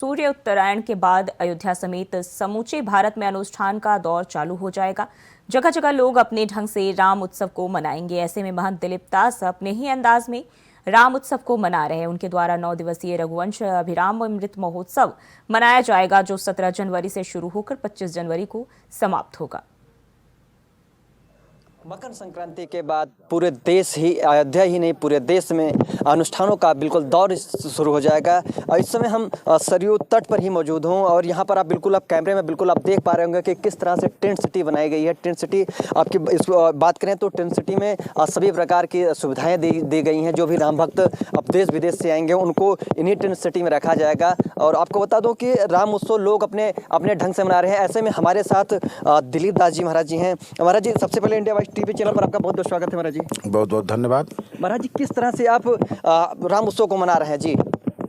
सूर्य उत्तरायण के बाद अयोध्या समेत समूचे भारत में अनुष्ठान का दौर चालू हो जाएगा। जगह जगह लोग अपने ढंग से राम उत्सव को मनाएंगे। ऐसे में महंत दिलीप दास अपने ही अंदाज में राम उत्सव को मना रहे हैं। उनके द्वारा 9 दिवसीय रघुवंश अभिराम अमृत महोत्सव मनाया जाएगा, जो 17 जनवरी से शुरू होकर 25 जनवरी को समाप्त होगा। मकर संक्रांति के बाद पूरे देश ही, अयोध्या ही नहीं पूरे देश में अनुष्ठानों का बिल्कुल दौर शुरू हो जाएगा। और इस समय हम सरयू तट पर ही मौजूद हूं और यहां पर आप कैमरे में बिल्कुल आप देख पा रहे होंगे कि किस तरह से टेंट सिटी बनाई गई है। टेंट सिटी आपकी बात करें तो टेंट सिटी में सभी प्रकार की सुविधाएं दी गई हैं। जो भी राम भक्त अब देश विदेश से आएंगे उनको इन्हीं टेंट सिटी में रखा जाएगा। और आपको बता दूँ कि राम उत्सव लोग अपने अपने ढंग से मना रहे हैं। ऐसे में हमारे साथ दिलीप दास जी महाराज जी हैं। महाराज जी, सबसे पहले इंडिया वाइज टीवी चैनल पर आपका बहुत बहुत स्वागत है। महाराज जी बहुत बहुत धन्यवाद। महाराज जी, किस तरह से आप राम उत्सव को मना रहे हैं जी?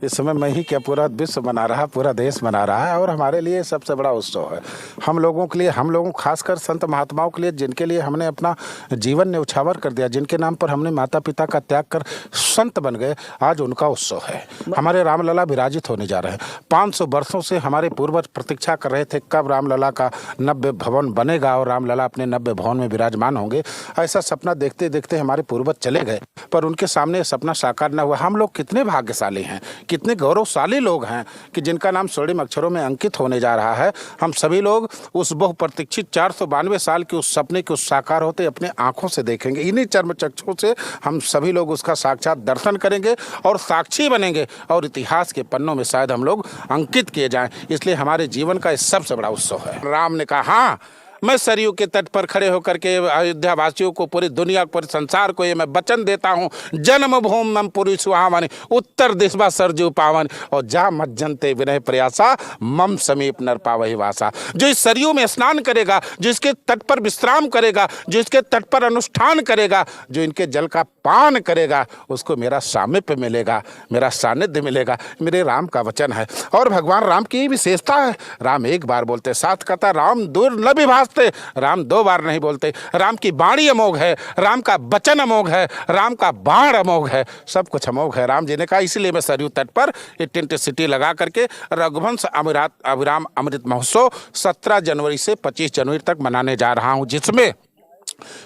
इस समय मैं ही क्या, पूरा विश्व मना रहा, पूरा देश मना रहा है और हमारे लिए सबसे बड़ा उत्सव है। हम लोगों के लिए, हम लोगों खासकर संत महात्माओं के लिए, जिनके लिए हमने अपना जीवन न्यौछावर कर दिया, जिनके नाम पर हमने माता पिता का त्याग कर संत बन गए, आज उनका उत्सव है। हमारे रामलला विराजित होने जा रहे हैं। 500 वर्षों से हमारे पूर्वज प्रतीक्षा कर रहे थे कब रामलला का नव्य भवन बनेगा और रामलला अपने नव्य भवन में विराजमान होंगे। ऐसा सपना देखते देखते हमारे पूर्वज चले गए, पर उनके सामने सपना साकार न हुआ। हम लोग कितने भाग्यशाली हैं, कितने गौरवशाली लोग हैं कि जिनका नाम स्वर्णिम अक्षरों में अंकित होने जा रहा है। हम सभी लोग उस बहुप्रतीक्षित 492 साल के उस सपने के उस साकार होते अपने आंखों से देखेंगे। इन्हीं चर्म चक्षुओं से हम सभी लोग उसका साक्षात दर्शन करेंगे और साक्षी बनेंगे और इतिहास के पन्नों में शायद हम लोग अंकित किए जाएं। इसलिए हमारे जीवन का सबसे बड़ा उत्सव है। राम ने कहा, हाँ, मैं सरयू के तट पर खड़े होकर के अयोध्या वासियों को, पूरी दुनिया, पूरे संसार को ये मैं वचन देता हूँ, जन्मभूमि मम पुरी सुहावनी, उत्तर दिशा सरजू पावन, और जा मज्जनते विनय प्रयासा, मम समीप नर पावहि वासा। जो इस सरयू में स्नान करेगा, जो इसके तट पर विश्राम करेगा, जो इसके तट पर अनुष्ठान करेगा, जो इनके जल का पान करेगा, उसको मेरा सामीप्य मिलेगा, मेरा सानिध्य मिलेगा। मेरे राम का वचन है। और भगवान राम की विशेषता है, राम एक बार बोलते, साथ कहता राम दूर न विभासते, राम 2 बार नहीं बोलते। राम की वाणी अमोघ है, राम का वचन अमोघ है, राम का बाण अमोघ है, सब कुछ अमोघ है। राम जी ने कहा, इसलिए मैं सरयू तट पर ये टेंट सिटी लगा करके रघुवंश अभिराम अमृत महोत्सव 17 जनवरी से 25 जनवरी तक मनाने जा रहा हूँ, जिसमें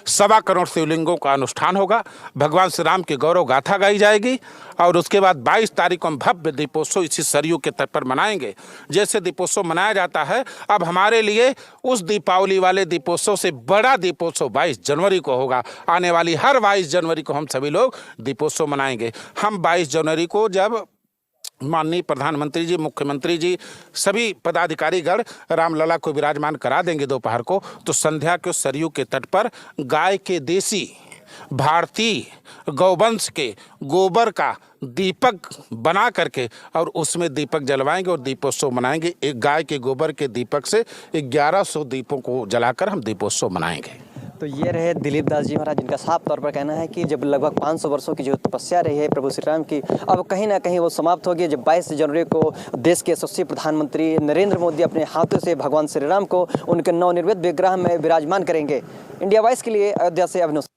1.25 करोड़ शिवलिंगों का अनुष्ठान होगा। भगवान श्री राम की गौरव गाथा गाई जाएगी और उसके बाद 22 तारीख को हम भव्य दीपोत्सव इसी सरयू के तट पर मनाएंगे। जैसे दीपोत्सव मनाया जाता है, अब हमारे लिए उस दीपावली वाले दीपोत्सव से बड़ा दीपोत्सव 22 जनवरी को होगा। आने वाली हर 22 जनवरी को हम सभी लोग दीपोत्सव मनाएंगे। हम 22 जनवरी को जब माननीय प्रधानमंत्री जी, मुख्यमंत्री जी, सभी पदाधिकारीगण रामलला को विराजमान करा देंगे दोपहर को, तो संध्या के सरयू के तट पर गाय के देसी भारतीय गौवंश के गोबर का दीपक बना करके और उसमें दीपक जलवाएंगे और दीपोत्सव मनाएंगे। एक गाय के गोबर के दीपक से 1100 दीपों को जलाकर हम दीपोत्सव मनाएंगे। तो ये रहे दिलीप दास जी महाराज, जिनका साफ तौर पर कहना है कि जब लगभग 500 वर्षों की जो तपस्या रही है प्रभु श्री राम की, अब कहीं ना कहीं वो समाप्त होगी। जब 22 जनवरी को देश के यशस्वी प्रधानमंत्री नरेंद्र मोदी अपने हाथों से भगवान श्री राम को उनके नवनिर्मित विग्रह में विराजमान करेंगे। इंडिया वाइज के लिए अयोध्या से अभिनव।